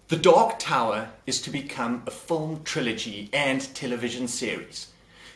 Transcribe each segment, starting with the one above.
The Dark Tower is to become a film trilogy and television series.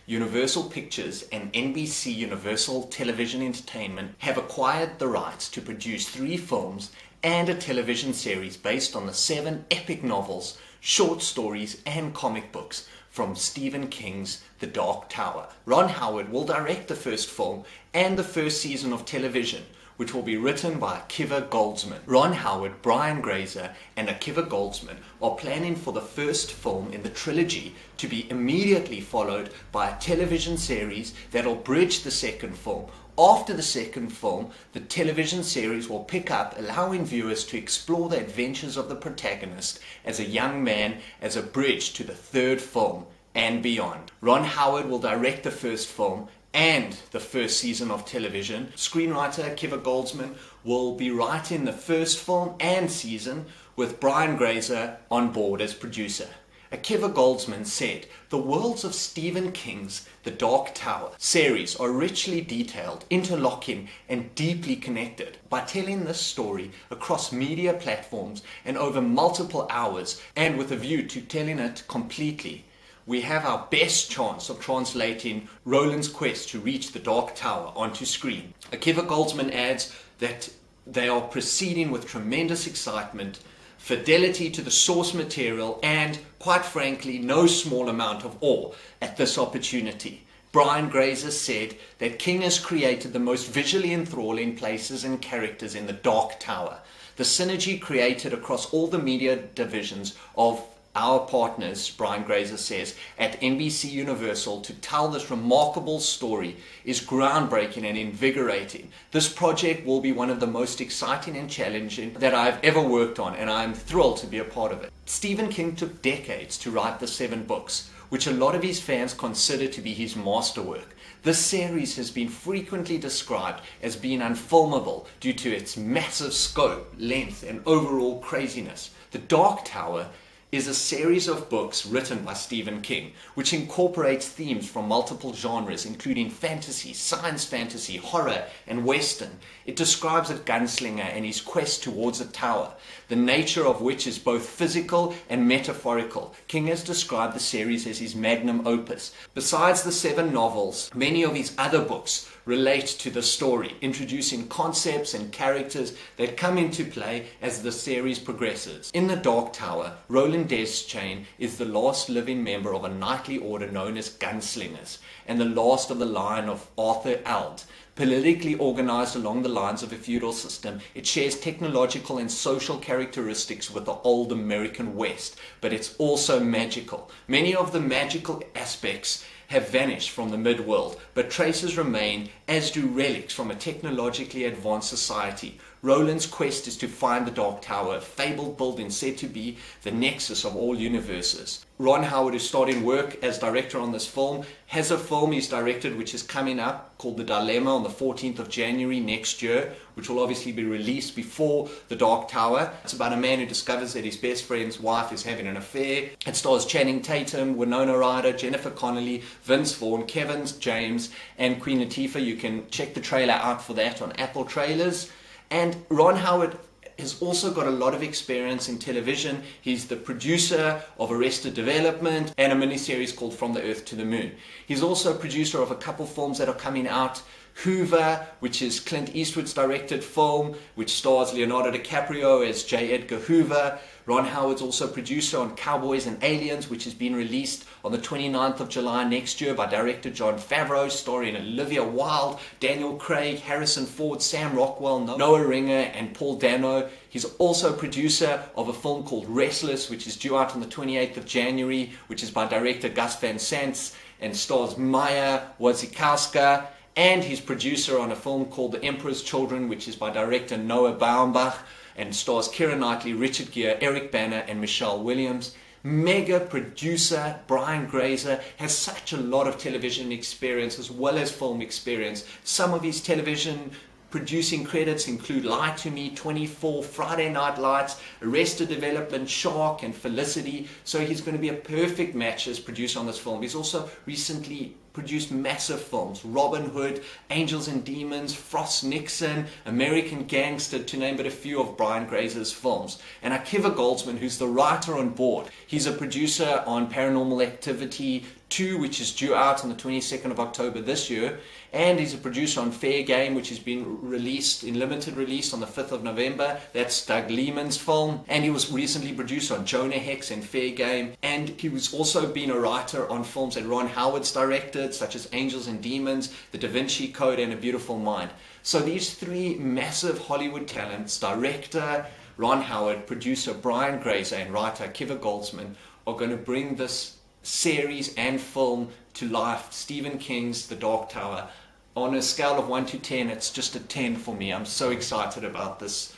Universal Pictures and NBC Universal Television Entertainment have acquired the rights to produce 3 films and a television series based on the 7 epic novels, short stories and comic books from Stephen King's The Dark Tower. Ron Howard will direct the first film and the first season of television, which will be written by Akiva Goldsman. Ron Howard, Brian Grazer and Akiva Goldsman are planning for the first film in the trilogy to be immediately followed by a television series that'll bridge the second film. After the second film, the television series will pick up, allowing viewers to explore the adventures of the protagonist as a young man as a bridge to the third film and beyond. Ron Howard will direct the first film and the first season of television. Screenwriter Akiva Goldsman will be writing the first film and season with Brian Grazer on board as producer. Akiva Goldsman said, "The worlds of Stephen King's The Dark Tower series are richly detailed, interlocking and deeply connected. By telling this story across media platforms and over multiple hours and with a view to telling it completely, we have our best chance of translating Roland's quest to reach the Dark Tower onto screen." Akiva Goldsman adds that they are proceeding with tremendous excitement, fidelity to the source material, and, quite frankly, no small amount of awe at this opportunity. Brian Grazer said that King has created the most visually enthralling places and characters in the Dark Tower. The synergy created across all the media divisions of our partners, Brian Grazer says, at NBC Universal to tell this remarkable story is groundbreaking and invigorating. This project will be one of the most exciting and challenging that I've ever worked on, and I'm thrilled to be a part of it. Stephen King took decades to write the 7 books, which a lot of his fans consider to be his masterwork. This series has been frequently described as being unfilmable due to its massive scope, length, and overall craziness. The Dark Tower is a series of books written by Stephen King, which incorporates themes from multiple genres, including fantasy, science fantasy, horror, and western. It describes a gunslinger and his quest towards a tower, the nature of which is both physical and metaphorical. King has described the series as his magnum opus. Besides the 7 novels, many of his other books relate to the story, introducing concepts and characters that come into play as the series progresses. In The Dark Tower, Roland Deschain is the last living member of a knightly order known as Gunslingers, and the last of the line of Arthur Wilde. Politically organized along the lines of a feudal system, it shares technological and social characteristics with the old American West, but it's also magical. Many of the magical aspects have vanished from the midworld, but traces remain, as do relics from a technologically advanced society. Roland's quest is to find the Dark Tower, a fabled building said to be the nexus of all universes. Ron Howard, who's starting work as director on this film, has a film he's directed which is coming up called The Dilemma on the 14th of January next year, which will obviously be released before The Dark Tower. It's about a man who discovers that his best friend's wife is having an affair. It stars Channing Tatum, Winona Ryder, Jennifer Connelly, Vince Vaughn, Kevin James, and Queen Latifah. You can check the trailer out for that on Apple Trailers. And Ron Howard has also got a lot of experience in television. He's the producer of Arrested Development and a miniseries called From the Earth to the Moon. He's also a producer of a couple films that are coming out. Hoover, which is Clint Eastwood's directed film, which stars Leonardo DiCaprio as J. Edgar Hoover. Ron Howard's also producer on Cowboys and Aliens, which has been released on the 29th of July next year by director Jon Favreau, starring Olivia Wilde, Daniel Craig, Harrison Ford, Sam Rockwell, Noah Ringer, and Paul Dano. He's also producer of a film called Restless, which is due out on the 28th of January, which is by director Gus Van Sant and stars Maya Wasikowska. And he's producer on a film called The Emperor's Children, which is by director Noah Baumbach and stars Keira Knightley, Richard Gere, Eric Bana, and Michelle Williams. Mega producer Brian Grazer has such a lot of television experience as well as film experience. Some of his television producing credits include Lie to Me, 24, Friday Night Lights, Arrested Development, Shark, and Felicity. So he's going to be a perfect match as producer on this film. He's also recently produced massive films. Robin Hood, Angels and Demons, Frost Nixon, American Gangster, to name but a few of Brian Grazer's films. And Akiva Goldsman, who's the writer on board, he's a producer on Paranormal Activity 2, which is due out on the 22nd of October this year, and he's a producer on Fair Game, which has been released in limited release on the 5th of November. That's Doug Liman's film. And he was recently produced on Jonah Hex and Fair Game. And he was also been a writer on films that Ron Howard's directed, such as Angels and Demons, The Da Vinci Code, and A Beautiful Mind. So these three massive Hollywood talents, director Ron Howard, producer Brian Grazer, and writer Akiva Goldsman, are going to bring this series and film to life. Stephen King's The Dark Tower. On a scale of 1 to 10, it's just a 10 for me. I'm so excited about this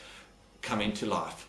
coming to life.